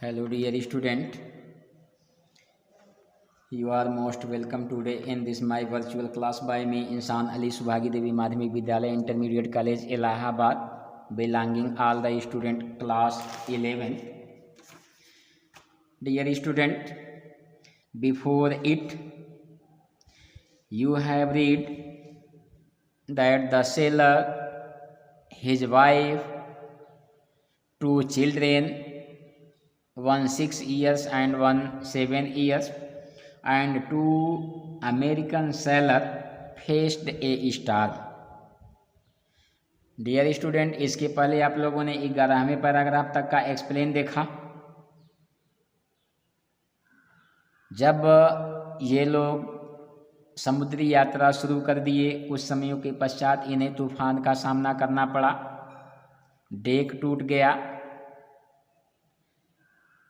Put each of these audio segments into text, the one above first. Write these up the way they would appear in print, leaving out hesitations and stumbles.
Hello dear student, you are most welcome today in this my virtual class by me Insan Ali Subhagi Devi Madhyamik Vidyalaya Intermediate College Allahabad, belonging all the student class 11. Dear student, before it you have read that the sailor, his wife, two children, one 6 years and one 7 years, and two American sailor faced a storm. Dear student, इसके पहले आप लोगों ने 11वें paragraph तक का explain देखा। जब ये लोग समुद्री यात्रा शुरू कर दिए, कुछ समयों के पश्चात इन्हें तूफान का सामना करना पड़ा, डेक टूट गया।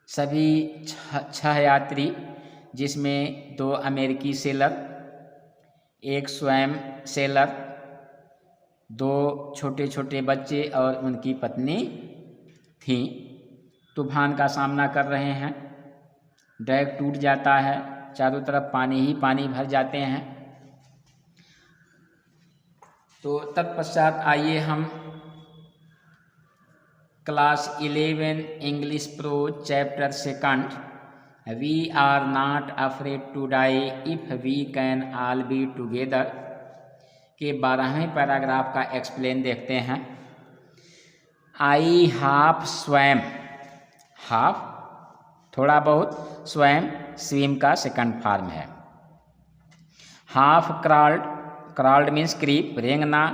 सभी 6 यात्री, जिसमें 2 अमेरिकी सेलर, एक स्वयं सेलर, 2 छोटे छोटे बच्चे और उनकी पत्नी थी, तूफान का सामना कर रहे हैं। डेक टूट जाता है, चारों तरफ पानी ही पानी भर जाते हैं। तो तत्पश्चात आइए हम class 11 English pro chapter 2 we are not afraid to die if we can all be together के 12वें पैराग्राफ का एक्सप्लेन देखते हैं। आई हाफ स्वैम, हाफ थोड़ा बहुत, स्वैम स्विम का सेकंड फॉर्म है। Half crawled, crawled means creep, रेंगना,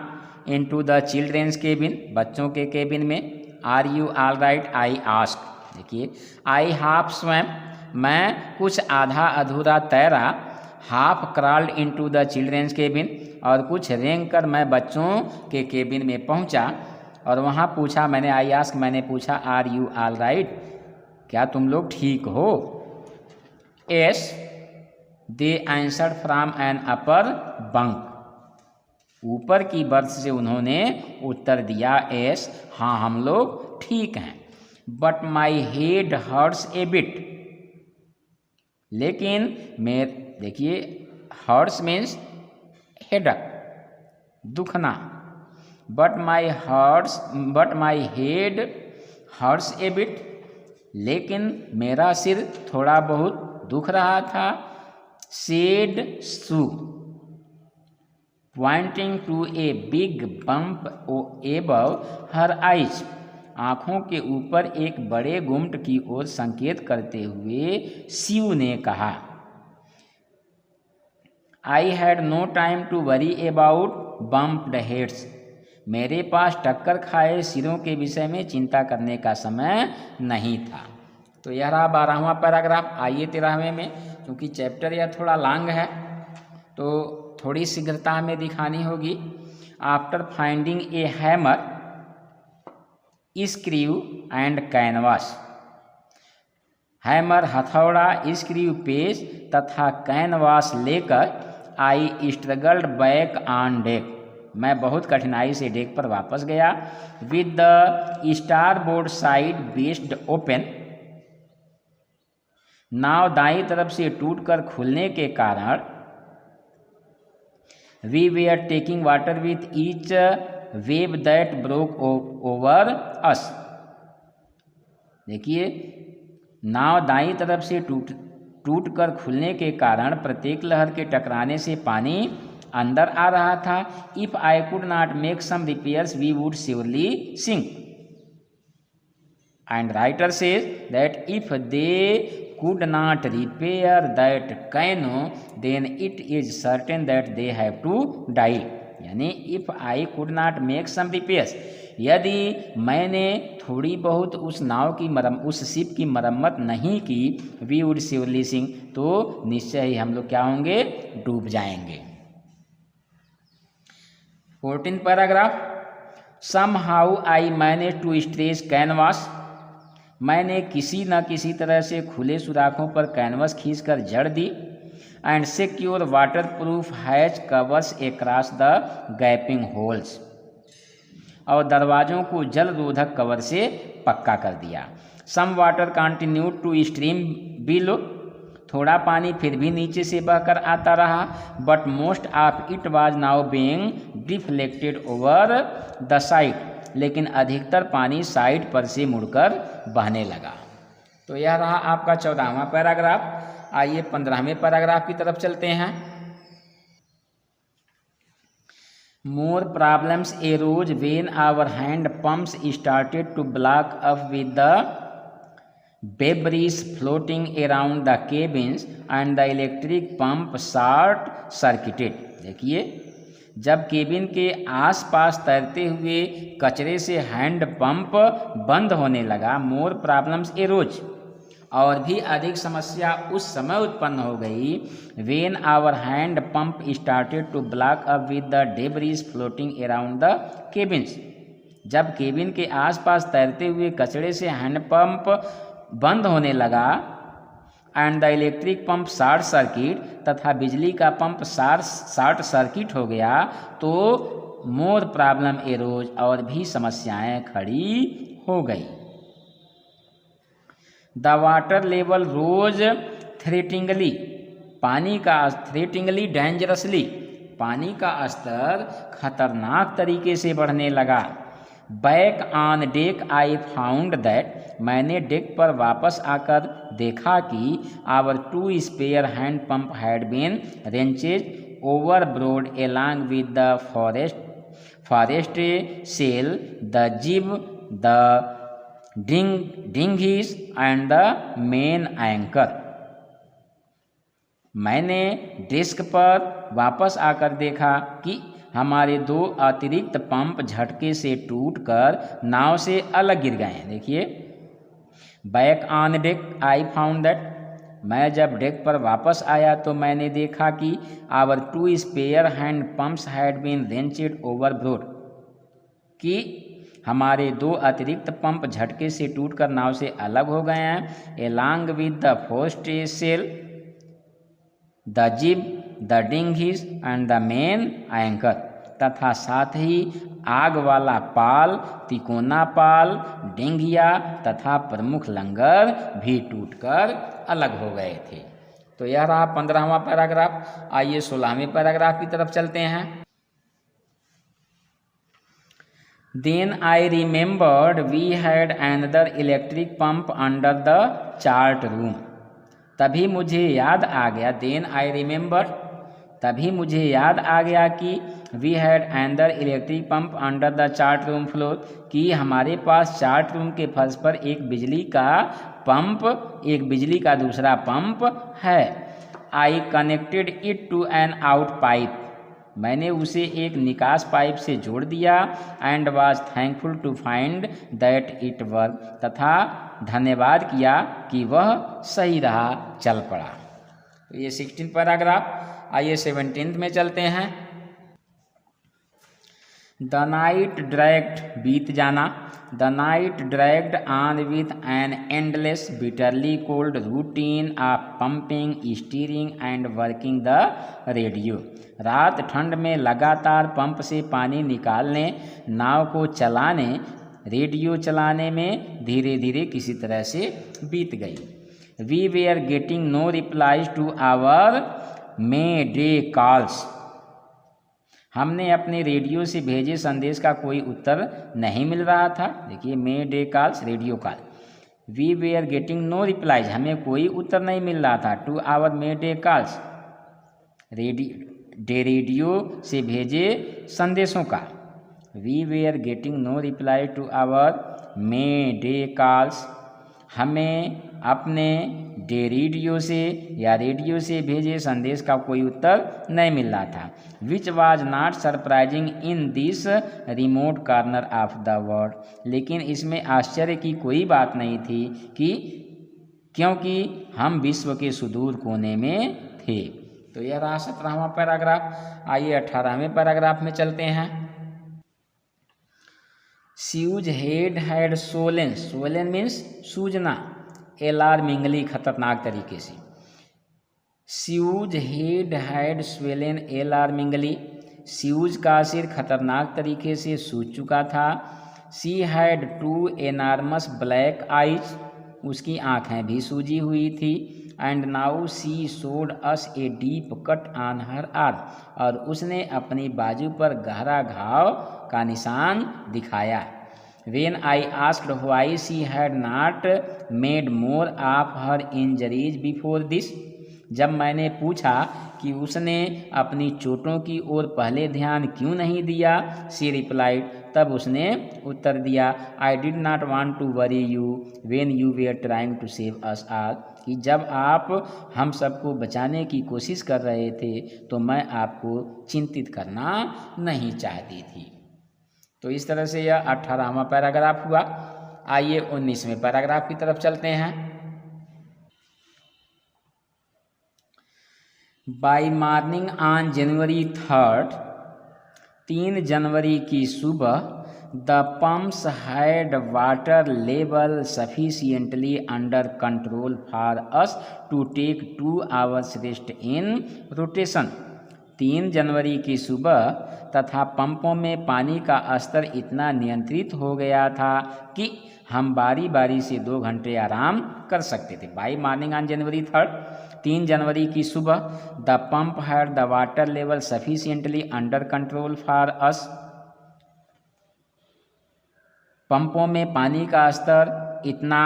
इनटू द चिल्ड्रेंस केबिन, बच्चों के केबिन में। Are you all right, I ask. देखिए, आई हाफ स्वैम, मैं कुछ आधा अधूरा तैरा, half crawled into the children's cabin, और कुछ रेंग कर मैं बच्चों के केबिन में पहुंचा और वहां पूछा मैंने, आई आस्क, मैंने पूछा, आर यू ऑल राइट, क्या तुम लोग ठीक हो? S they answered from an upper bunk, ऊपर की बर्थ से उन्होंने उत्तर दिया, एस, हाँ हम लोग ठीक हैं। But my head hurts a bit, लेकिन देखिए, हर्ट्स मीन्स हेडक, दुखना। But my head hurts a bit, लेकिन मेरा सिर थोड़ा बहुत दुख रहा था। Said Sue, pointing to a big bump above her eyes, आँखों के ऊपर एक बड़े गुम्ट की ओर संकेत करते हुए शिव ने कहा। I had no time to worry about bumped heads, मेरे पास टक्कर खाए सिरों के विषय में चिंता करने का समय नहीं था। तो यह रहा 12वां पैराग्राफ। आइए 13वें में, क्योंकि चैप्टर यह थोड़ा लॉन्ग है तो थोड़ी शीघ्रता में दिखानी होगी। After finding a hammer, screw and canvas, hammer हथौड़ा, स्क्रू पेच तथा कैनवास लेकर I struggled back on deck, मैं बहुत कठिनाई से डेक पर वापस गया। With the starboard side bashed open, नाव दाईं तरफ से टूटकर खुलने के कारण, we were taking water with each wave that broke over us. देखिए, नाव दाईं तरफ से टूटकर खुलने के कारण प्रत्येक लहर के टकराने से पानी अंदर आ रहा था। If I could not make some repairs we would surely sink, and writer says that if they could not repair that canoe then it is certain that they have to die। यानी if I could not make some repairs, यदि मैंने थोड़ी बहुत उस नाव की उस ship की मरम्मत नहीं की, we would surely sink, तो निश्चय ही हम लोग क्या होंगे, डूब जाएंगे। 14th paragraph. somehow I managed to stretch canvas, मैंने किसी न किसी तरह से खुले सुराखों पर कैनवस खींचकर जड़ दी। And secure waterproof hatch covers across the gaping holes, और दरवाज़ों को जल रोधक कवर से पक्का कर दिया। Some water continued to stream below, थोड़ा पानी फिर भी नीचे से बहकर आता रहा, but most of it was now being deflected over the side, लेकिन अधिकतर पानी साइड पर से मुड़कर बहने लगा। तो यह रहा आपका 14वां पैराग्राफ। आइए 15वें पैराग्राफ की तरफ चलते हैं। More problems arose when our hand pumps started to block up with the debris floating around the cabins and the electric pump short circuited। देखिए, जब केबिन के आसपास तैरते हुए कचरे से हैंड पंप बंद होने लगा, मोर प्रॉब्लम्स एरोज, और भी अधिक समस्या उस समय उत्पन्न हो गई, when our hand pump started to block up with the debris floating around the cabins, जब केबिन के आसपास तैरते हुए कचरे से हैंड पंप बंद होने लगा, and the electric pump short circuit, तथा बिजली का पंप शॉर्ट सर्किट हो गया, तो मोर प्रॉब्लम एरोज, और भी समस्याएं खड़ी हो गई। The water level rose threateningly, threateningly dangerously, पानी का स्तर खतरनाक तरीके से बढ़ने लगा। Back on deck I found that, मैंने डेक पर वापस आकर देखा कि our 2 spare hand pump had been wrenched overboard along with the forest sail, the jib, the dinghies and the main anchor. मैंने डेस्क पर वापस आकर देखा कि हमारे 2 अतिरिक्त पंप झटके से टूटकर नाव से अलग गिर गए। देखिए, back on deck I found that, मैं जब डेक पर वापस आया तो मैंने देखा कि our 2 spare hand pumps had been wrenched overboard, कि हमारे 2 अतिरिक्त पंप झटके से टूटकर नाव से अलग हो गए हैं। Along with the forest sail, the jib, the dinghies and the main anchor, तथा साथ ही आग वाला पाल, तिकोना पाल, डिंगिया तथा प्रमुख लंगर भी टूटकर अलग हो गए थे। तो यह रहा 15वां पैराग्राफ। आइए 16वें पैराग्राफ की तरफ चलते हैं। Then I remembered we had another electric pump under the chart room, तभी मुझे याद आ गया, देन आई रिमेंबर, तभी मुझे याद आ गया कि we had another electric pump under the chart room floor, कि हमारे पास चार्ट रूम के फर्श पर एक बिजली का दूसरा पंप है। I connected it to an out pipe, मैंने उसे एक निकास पाइप से जोड़ दिया। And was thankful to find that it work, तथा धन्यवाद किया कि वह सही रहा, चल पड़ा। तो ये 16 पैराग्राफ। आइए 17 में चलते हैं। द नाइट ड्रैग्ड, बीत जाना, the night dragged on with an endless bitterly cold routine of pumping, steering and working the radio, रात ठंड में लगातार पंप से पानी निकालने, नाव को चलाने, रेडियो चलाने में धीरे धीरे किसी तरह से बीत गई। We were getting no replies to our mayday calls, हमने अपने रेडियो से भेजे संदेश का कोई उत्तर नहीं मिल रहा था। देखिए, mayday calls, radio call. We were getting no replies, हमें कोई उत्तर नहीं मिल रहा था। To our mayday calls, radio से भेजे संदेशों का। We were getting no reply to our mayday calls, हमें अपने रेडियो से या रेडियो से भेजे संदेश का कोई उत्तर नहीं मिल रहा था। Which was not surprising in this remote corner of the world, लेकिन इसमें आश्चर्य की कोई बात नहीं थी कि क्योंकि हम विश्व के सुदूर कोने में थे। तो यह रहा 17वां पैराग्राफ। आइए 18वें पैराग्राफ में चलते हैं। Sue's head had swollen, swollen means सूजना, अलार्मिंगली, खतरनाक तरीके से। Sue's head had swollen alarmingly, Sue's का सिर खतरनाक तरीके से सूज चुका था। She had 2 enormous black eyes, उसकी आंखें भी सूजी हुई थी। And now she showed us a deep cut on her arm, और उसने अपनी बाजू पर गहरा घाव का निशान दिखाया। When I asked why she had not made more of her injuries before this, जब मैंने पूछा कि उसने अपनी चोटों की ओर पहले ध्यान क्यों नहीं दिया, she replied, तब उसने उत्तर दिया, I did not want to worry you when you were trying to save us all, कि जब आप हम सबको बचाने की कोशिश कर रहे थे तो मैं आपको चिंतित करना नहीं चाहती थी। तो इस तरह से यह 18वां पैराग्राफ हुआ। आइए 19वें पैराग्राफ की तरफ चलते हैं। बाय मॉर्निंग ऑन जनवरी 3, 3 जनवरी की सुबह, the pumps had water level sufficiently under control for us to take 2 hours rest in rotation. 3 जनवरी की सुबह तथा पंपों में पानी का स्तर इतना नियंत्रित हो गया था कि हम बारी बारी से 2 घंटे आराम कर सकते थे। बाई मॉर्निंग ऑन जनवरी 3, 3 जनवरी की सुबह, the pump had the water level sufficiently under control for अस, पंपों में पानी का स्तर इतना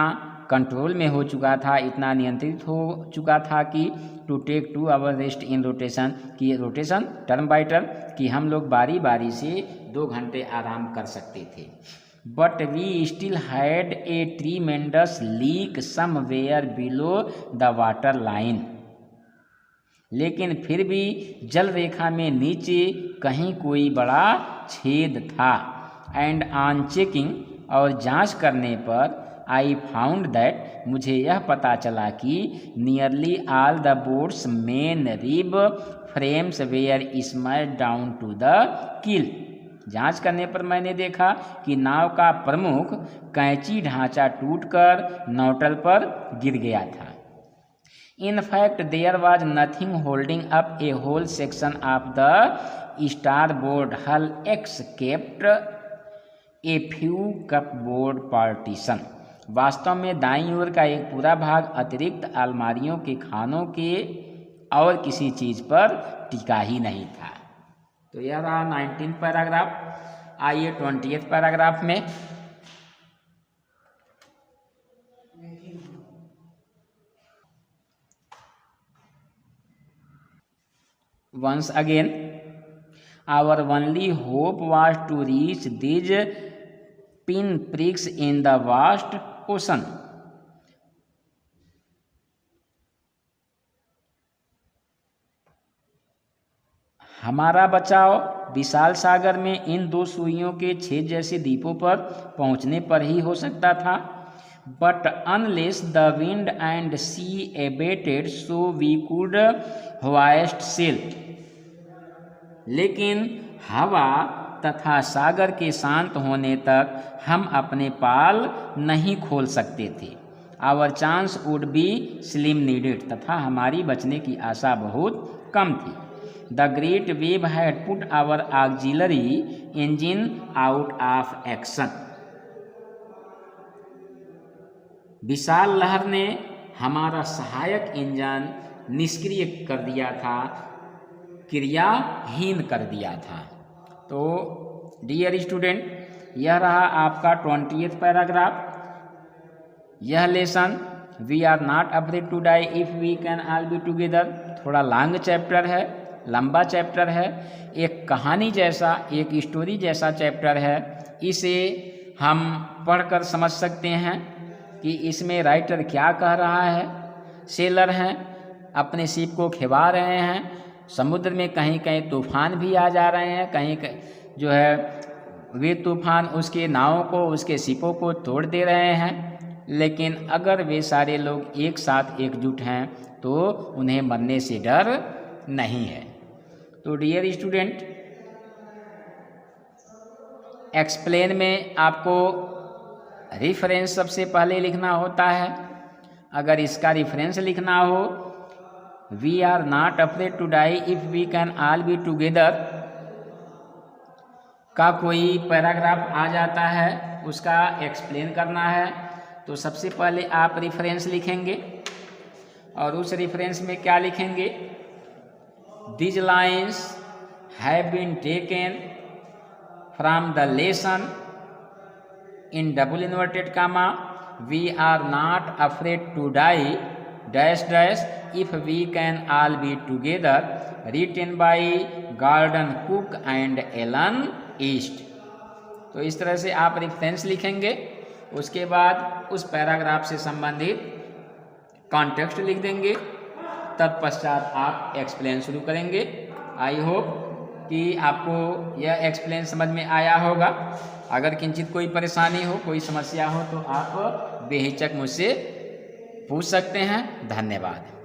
कंट्रोल में हो चुका था, इतना नियंत्रित हो चुका था कि to take 2 hour rest in rotation, कि रोटेशन टर्म बाई टर्म, कि हम लोग बारी बारी से 2 घंटे आराम कर सकते थे। But we still had a tremendous leak somewhere below the water line, लेकिन फिर भी जल रेखा में नीचे कहीं कोई बड़ा छेद था। एंड ऑन चेकिंग, और जांच करने पर, आई फाउंड दैट, मुझे यह पता चला कि nearly all the boat's main rib frames were smashed down to the keel, जांच करने पर मैंने देखा कि नाव का प्रमुख कैंची ढांचा टूटकर नौटल पर गिर गया था। In fact there was nothing holding up a whole section of the starboard hull except a few cupboard partition, वास्तव में दाईं ओर का एक पूरा भाग अतिरिक्त अलमारियों के खानों के और किसी चीज पर टिका ही नहीं था। तो यह रहा 19 पैराग्राफ। आइए 20th पैराग्राफ में। Once again, our only hope was to reach these pinpricks in the vast ocean. हमारा बचाव विशाल सागर में इन 2 सुइयों के छेद जैसे द्वीपों पर पहुंचने पर ही हो सकता था। But unless the wind and sea abated so we could hoist sail, लेकिन हवा तथा सागर के शांत होने तक हम अपने पाल नहीं खोल सकते थे। Our chance would be slim needed, तथा हमारी बचने की आशा बहुत कम थी। The great wave had put our auxiliary engine out of action, विशाल लहर ने हमारा सहायक इंजन निष्क्रिय कर दिया था, क्रियाहीन कर दिया था। तो डियर स्टूडेंट, यह रहा आपका 20th पैराग्राफ। यह lesson we are not afraid to die if we can all be together थोड़ा लॉन्ग चैप्टर है, लंबा चैप्टर है, एक कहानी जैसा, एक स्टोरी जैसा चैप्टर है। इसे हम पढ़कर समझ सकते हैं कि इसमें राइटर क्या कह रहा है। सेलर हैं, अपने शिप को खिवा रहे हैं, समुद्र में कहीं कहीं तूफान भी आ जा रहे हैं, कहीं जो है वे तूफान उसके नावों को, उसके शिपों को तोड़ दे रहे हैं। लेकिन अगर वे सारे लोग एक साथ एकजुट हैं तो उन्हें मरने से डर नहीं है। तो डियर स्टूडेंट, एक्सप्लेन में आपको रेफरेंस सबसे पहले लिखना होता है। अगर इसका रेफरेंस लिखना हो, we are not afraid to die if we can all be together का कोई पैराग्राफ आ जाता है, उसका एक्सप्लेन करना है। तो सबसे पहले आप रेफरेंस लिखेंगे और उस रेफरेंस में क्या लिखेंगे, these lines have been taken from the lesson in double inverted comma we are not afraid to die dash dash if we can all be together, written by Gordon Cook and Alan East। तो इस तरह से आप reference लिखेंगे, उसके बाद उस paragraph से संबंधित कॉन्टेक्स्ट लिख देंगे, तत्पश्चात आप एक्सप्लेन शुरू करेंगे। आई होप कि आपको यह एक्सप्लेन समझ में आया होगा। अगर किंचित कोई परेशानी हो, कोई समस्या हो तो आप बेहिचक मुझसे पूछ सकते हैं। धन्यवाद।